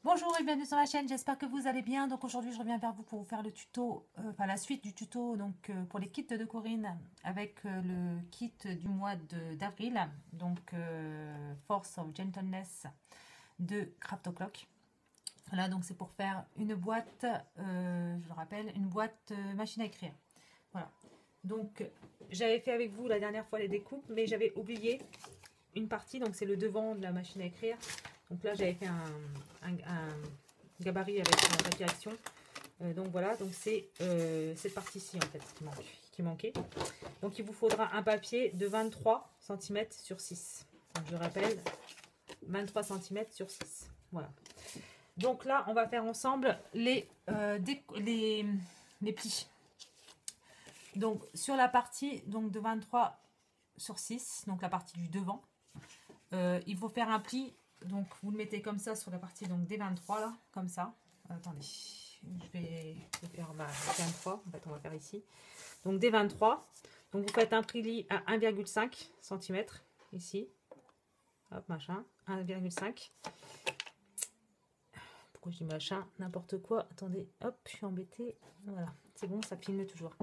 Bonjour et bienvenue sur ma chaîne, j'espère que vous allez bien. Donc aujourd'hui je reviens vers vous pour vous faire le tuto, la suite du tuto pour les kits de Corinne avec le kit du mois d'avril, Force of Gentleness de Craftoclock. Voilà, donc c'est pour faire une boîte, je le rappelle, une boîte machine à écrire. Voilà, donc j'avais fait avec vous la dernière fois les découpes, mais j'avais oublié une partie, donc c'est le devant de la machine à écrire. Donc là, j'avais fait un gabarit avec un papier action. Donc voilà, donc c'est cette partie-ci en fait qui manquait. Donc il vous faudra un papier de 23 cm sur 6. Donc je rappelle, 23 cm sur 6. Voilà. Donc là, on va faire ensemble les plis. Donc sur la partie de 23 sur 6, donc la partie du devant, il faut faire un pli. Donc vous le mettez comme ça sur la partie des 23 là, comme ça. Attendez, je vais faire 23, en fait on va faire ici. Donc des 23, donc vous faites un pli à 1,5 cm ici. Hop, machin, 1,5. Pourquoi je dis machin, n'importe quoi. Attendez, hop, je suis embêtée. Voilà, c'est bon, ça filme toujours.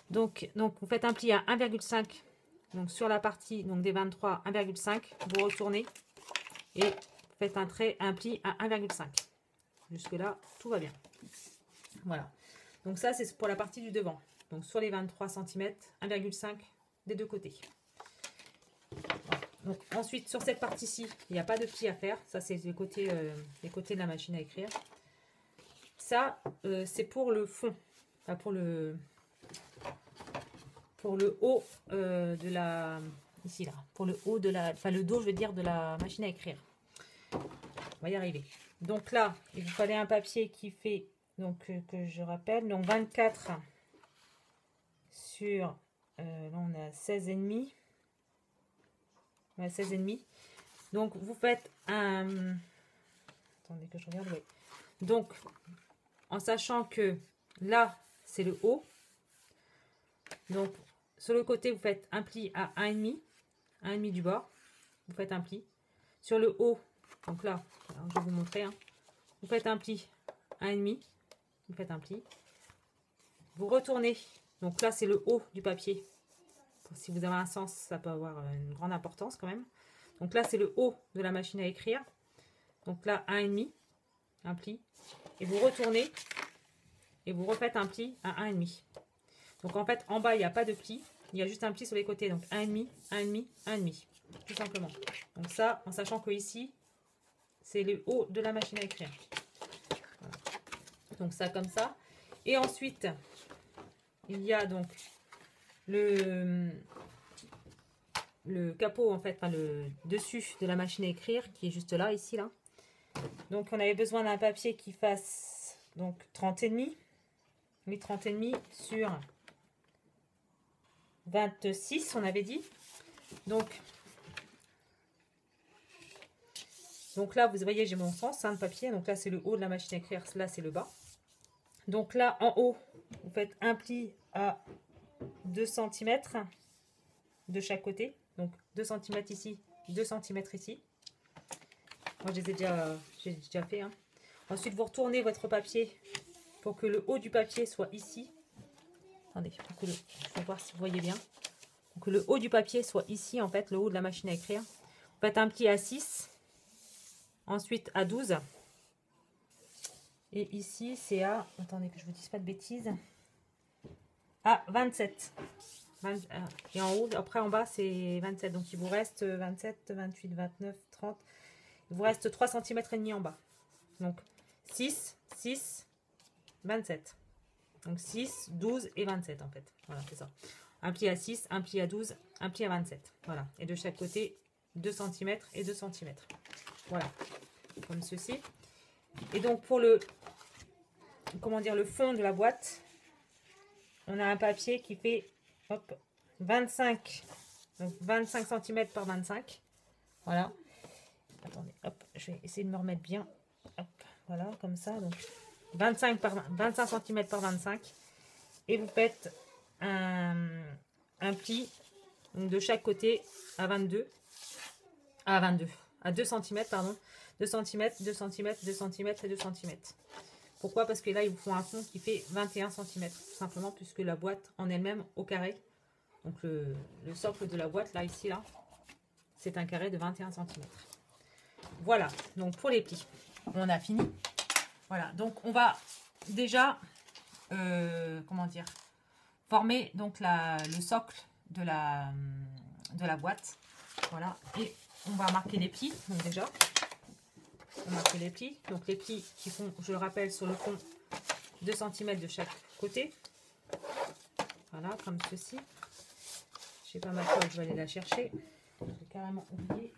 Donc vous faites un pli à 1,5. Donc sur la partie des 23, 1,5, vous retournez et faites un pli à 1,5. Jusque là, tout va bien. Voilà. Donc ça, c'est pour la partie du devant. Donc sur les 23 cm, 1,5 des deux côtés. Voilà. Donc ensuite, sur cette partie-ci, il n'y a pas de pli à faire. Ça, c'est les côtés de la machine à écrire. Ça, c'est pour le fond. Enfin, pour le haut de la... Ici, là. Pour le haut de la... Enfin, le dos, je veux dire, de la machine à écrire. On va y arriver. Donc là, il vous fallait un papier qui fait, que je rappelle, 24 sur, là on a 16,5. Ouais, 16,5. Donc vous faites un, attendez que je regarde, oui. Donc, en sachant que là, c'est le haut. Donc, sur le côté, vous faites un pli à 1,5 du bord. Vous faites un pli. Sur le haut, donc là, alors je vais vous montrer. Hein. Vous faites un pli, 1,5. Vous faites un pli. Vous retournez. Donc là, c'est le haut du papier. Si vous avez un sens, ça peut avoir une grande importance quand même. Donc là, c'est le haut de la machine à écrire. Donc là, 1,5. Un pli. Et vous retournez. Et vous refaites un pli à 1,5. Donc en fait, en bas, il n'y a pas de pli. Il y a juste un pli sur les côtés. Donc 1,5, 1,5, 1,5. Tout simplement. Donc ça, en sachant que ici, c'est le haut de la machine à écrire. Voilà. Donc ça comme ça. Et ensuite, il y a donc le capot, en fait, enfin le dessus de la machine à écrire qui est juste là, ici, là. Donc on avait besoin d'un papier qui fasse donc 30,5. Oui, 30,5 sur 26, on avait dit. Donc là, vous voyez, j'ai mon sens de papier. Donc là, c'est le haut de la machine à écrire. Là, c'est le bas. Donc là, en haut, vous faites un pli à 2 cm de chaque côté. Donc 2 cm ici, 2 cm ici. Moi, j'ai déjà fait. Hein. Ensuite, vous retournez votre papier pour que le haut du papier soit ici. Attendez, je vais voir si vous voyez bien. Pour que le haut du papier soit ici, en fait, le haut de la machine à écrire. Vous faites un pli à 6. Ensuite à 12. Et ici c'est à, attendez que je vous dise pas de bêtises, à 27. Et en haut, après en bas c'est 27. Donc il vous reste 27, 28, 29, 30. Il vous reste 3 cm et demi en bas. Donc 6, 6, 27. Donc 6, 12 et 27 en fait. Voilà, c'est ça. Un pli à 6, un pli à 12, un pli à 27. Voilà. Et de chaque côté, 2 cm et 2 cm. Voilà, comme ceci. Et donc pour le fond de la boîte, on a un papier qui fait 25 cm par 25. Voilà. Attendez, hop, je vais essayer de me remettre bien. Hop, voilà, comme ça. Donc 25 cm par 25. Et vous faites un pli donc de chaque côté à 2 cm, pardon. 2 cm, 2 cm, 2 cm et 2 cm. Pourquoi? Parce que là, ils vous font un fond qui fait 21 cm. Tout simplement, puisque la boîte en elle-même, au carré, donc le socle de la boîte, là, ici, là, c'est un carré de 21 cm. Voilà, donc pour les plis, on a fini. Voilà, donc on va déjà, comment dire, former donc le socle de la boîte. Voilà, et on va marquer les plis. Donc déjà, on marque les plis. Donc les plis qui font, je le rappelle, sur le fond 2 cm de chaque côté. Voilà, comme ceci. Je n'ai pas ma colle, je vais aller la chercher. J'ai carrément oublié.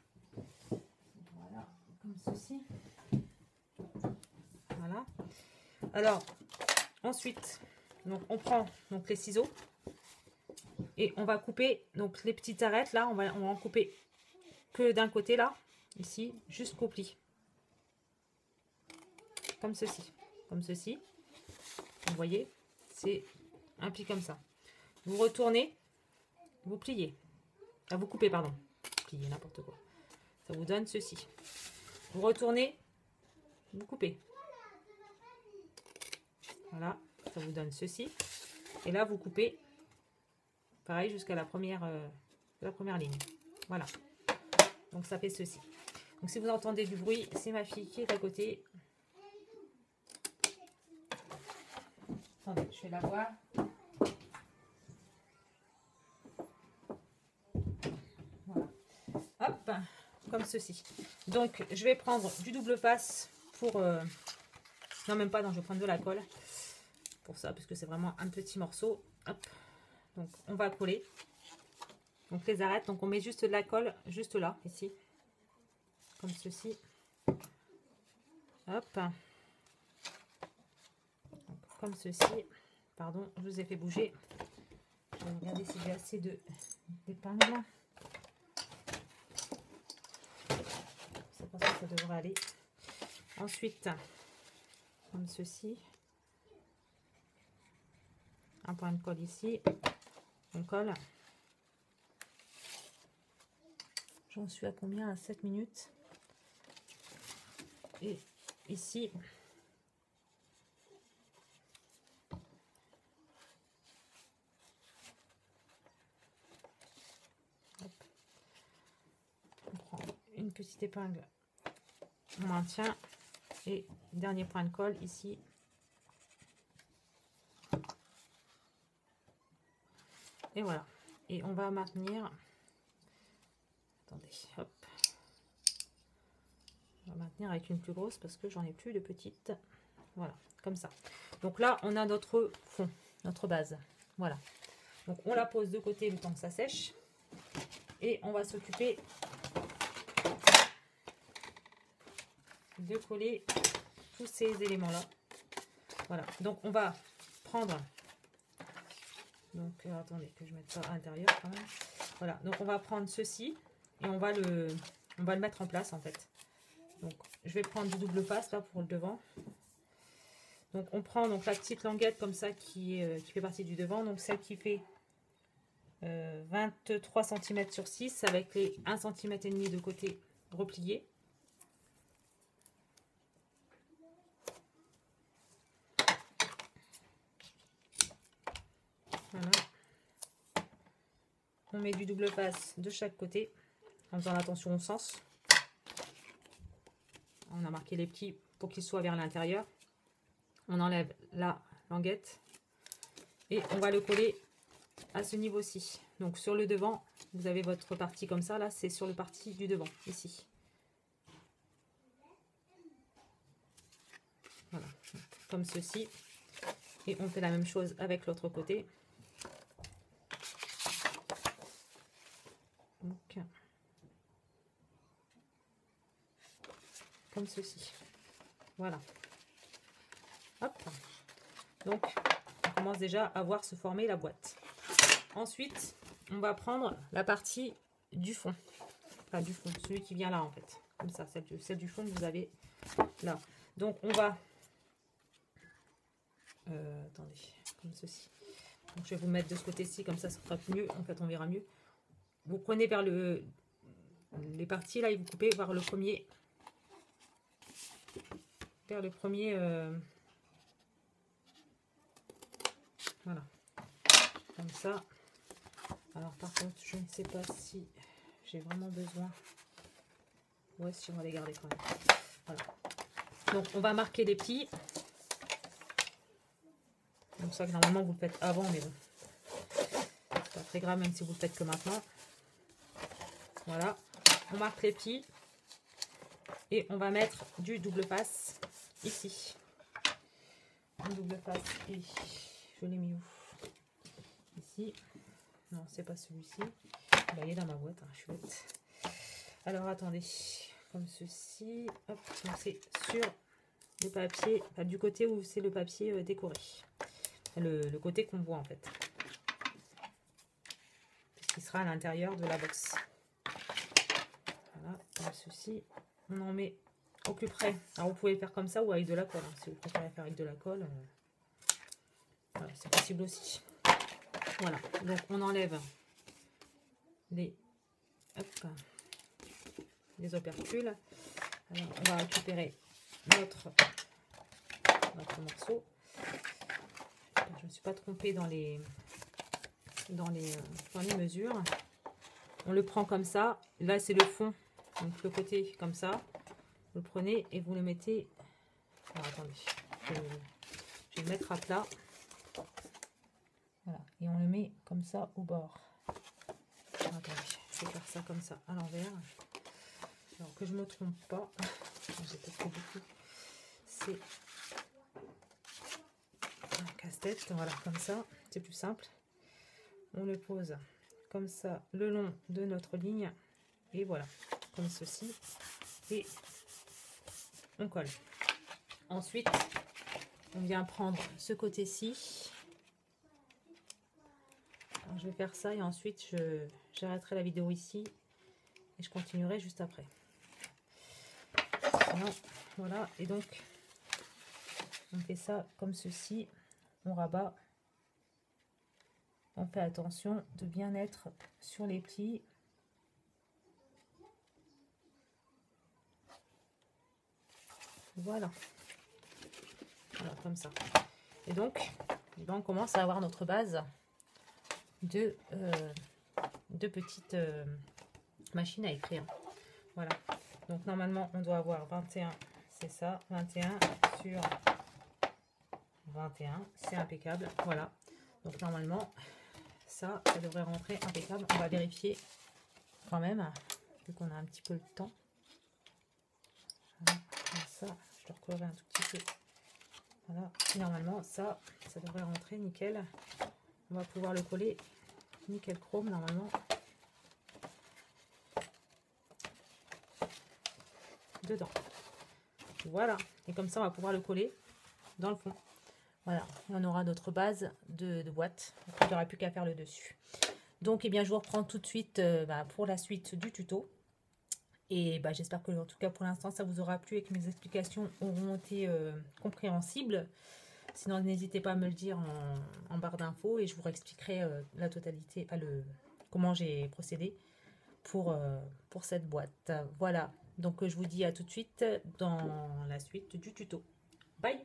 Voilà, comme ceci. Voilà. Alors, ensuite, donc on prend donc les ciseaux et on va couper donc les petites arêtes là. On va en couper que d'un côté là, ici, jusqu'au pli. Comme ceci. Comme ceci. Vous voyez, c'est un pli comme ça. Vous retournez, vous pliez. Ah, vous coupez, pardon. Pliez, n'importe quoi. Ça vous donne ceci. Vous retournez, vous coupez. Voilà, ça vous donne ceci. Et là, vous coupez, pareil, jusqu'à la première ligne. Voilà. Donc, ça fait ceci. Donc, si vous entendez du bruit, c'est ma fille qui est à côté. Attendez, je vais la voir. Voilà. Hop, comme ceci. Donc, je vais prendre du double face pour... non, même pas, non, je vais prendre de la colle. Pour ça, puisque c'est vraiment un petit morceau. Hop. Donc, on va coller. Donc, les arêtes. Donc, on met juste de la colle, juste là, ici. Comme ceci. Hop. Donc, comme ceci. Pardon, je vous ai fait bouger. Je vais regarder si j'ai assez d'épingles. C'est pour ça que ça devrait aller. Ensuite, comme ceci. Un point de colle ici. On colle. J'en suis à combien? À 7 minutes. Et ici, hop, on prend une petite épingle, on maintient, et dernier point de colle ici. Et voilà. Et on va maintenir. Attendez, hop. On va maintenir avec une plus grosse parce que j'en ai plus de petites. Voilà, comme ça. Donc là, on a notre fond, notre base. Voilà. Donc on la pose de côté le temps que ça sèche. Et on va s'occuper de coller tous ces éléments-là. Voilà. Donc on va prendre... Donc, attendez que je mette ça à l'intérieur quand même. Voilà, donc on va prendre ceci et on va le mettre en place en fait. Donc, je vais prendre du double face là pour le devant. Donc, on prend donc la petite languette comme ça qui fait partie du devant. Donc, celle qui fait 23 cm sur 6 avec les 1,5 cm de côté repliés. Voilà. On met du double face de chaque côté en faisant attention au sens. On a marqué les plis pour qu'ils soient vers l'intérieur. On enlève la languette et on va le coller à ce niveau-ci. Donc sur le devant, vous avez votre partie comme ça. Là, c'est sur le parti du devant, ici. Voilà, comme ceci. Et on fait la même chose avec l'autre côté. Donc, comme ceci. Voilà. Hop. Donc, on commence déjà à voir se former la boîte. Ensuite, on va prendre la partie du fond. Enfin, du fond, celui qui vient là, en fait. Comme ça, celle du fond que vous avez là. Donc, on va... attendez, comme ceci. Donc, je vais vous mettre de ce côté-ci, comme ça sera mieux. En fait, on verra mieux. Vous prenez vers les parties, là, et vous coupez vers le premier faire le premier. Voilà. Comme ça. Alors par contre, je ne sais pas si j'ai vraiment besoin. Ouais, si on va les garder quand même. Voilà. Donc on va marquer les plis. Donc ça que normalement vous le faites avant, mais bon. C'est pas très grave même si vous le faites que maintenant. Voilà. On marque les plis. Et on va mettre du double face ici. Un double face et je l'ai mis où? Ici. Non, c'est pas celui-ci. Bah, il est dans ma boîte, hein, je suis bête. Alors attendez, comme ceci. Hop, donc c'est sur le papier, enfin, du côté où c'est le papier décoré. Le côté qu'on voit en fait. Qui sera à l'intérieur de la box. Voilà, comme ceci. On en met au plus près. Alors vous pouvez le faire comme ça ou avec de la colle. Hein. Si vous préférez faire avec de la colle, voilà, c'est possible aussi. Voilà, donc on enlève les opercules. Alors, on va récupérer notre morceau. Je ne me suis pas trompée dans les mesures. On le prend comme ça. Là, c'est le fond. Donc, le côté comme ça. Vous le prenez et vous le mettez. Alors, attendez. Je vais le mettre à plat. Voilà. Et on le met comme ça au bord. Alors, attendez. Je vais faire ça comme ça à l'envers. Alors que je ne me trompe pas. J'ai peut-être fait beaucoup. C'est un casse-tête. Voilà, comme ça. C'est plus simple. On le pose comme ça le long de notre ligne. Et voilà. Comme ceci. Et on colle. Ensuite, on vient prendre ce côté-ci. Je vais faire ça et ensuite j'arrêterai la vidéo ici et je continuerai juste après. Sinon, voilà, et donc on fait ça comme ceci, on rabat, on fait attention de bien être sur les plis. Voilà, voilà comme ça. Et donc, on commence à avoir notre base de petites machines à écrire. Voilà. Donc normalement on doit avoir 21, c'est ça, 21 sur 21, c'est impeccable. Voilà. Donc normalement ça devrait rentrer impeccable. On va vérifier quand même, vu qu'on a un petit peu le temps. Voilà, comme ça, je le recouvre un tout petit peu. Voilà. Et normalement ça devrait rentrer nickel. On va pouvoir le coller nickel chrome normalement. Dedans. Voilà. Et comme ça, on va pouvoir le coller dans le fond. Voilà. Et on aura notre base de boîte. Il n'y aura plus qu'à faire le dessus. Donc, eh bien, je vous reprends tout de suite pour la suite du tuto. Et j'espère que, en tout cas, pour l'instant, ça vous aura plu et que mes explications auront été compréhensibles. Sinon, n'hésitez pas à me le dire en barre d'infos et je vous réexpliquerai la totalité, comment j'ai procédé pour cette boîte. Voilà. Donc, je vous dis à tout de suite dans la suite du tuto. Bye!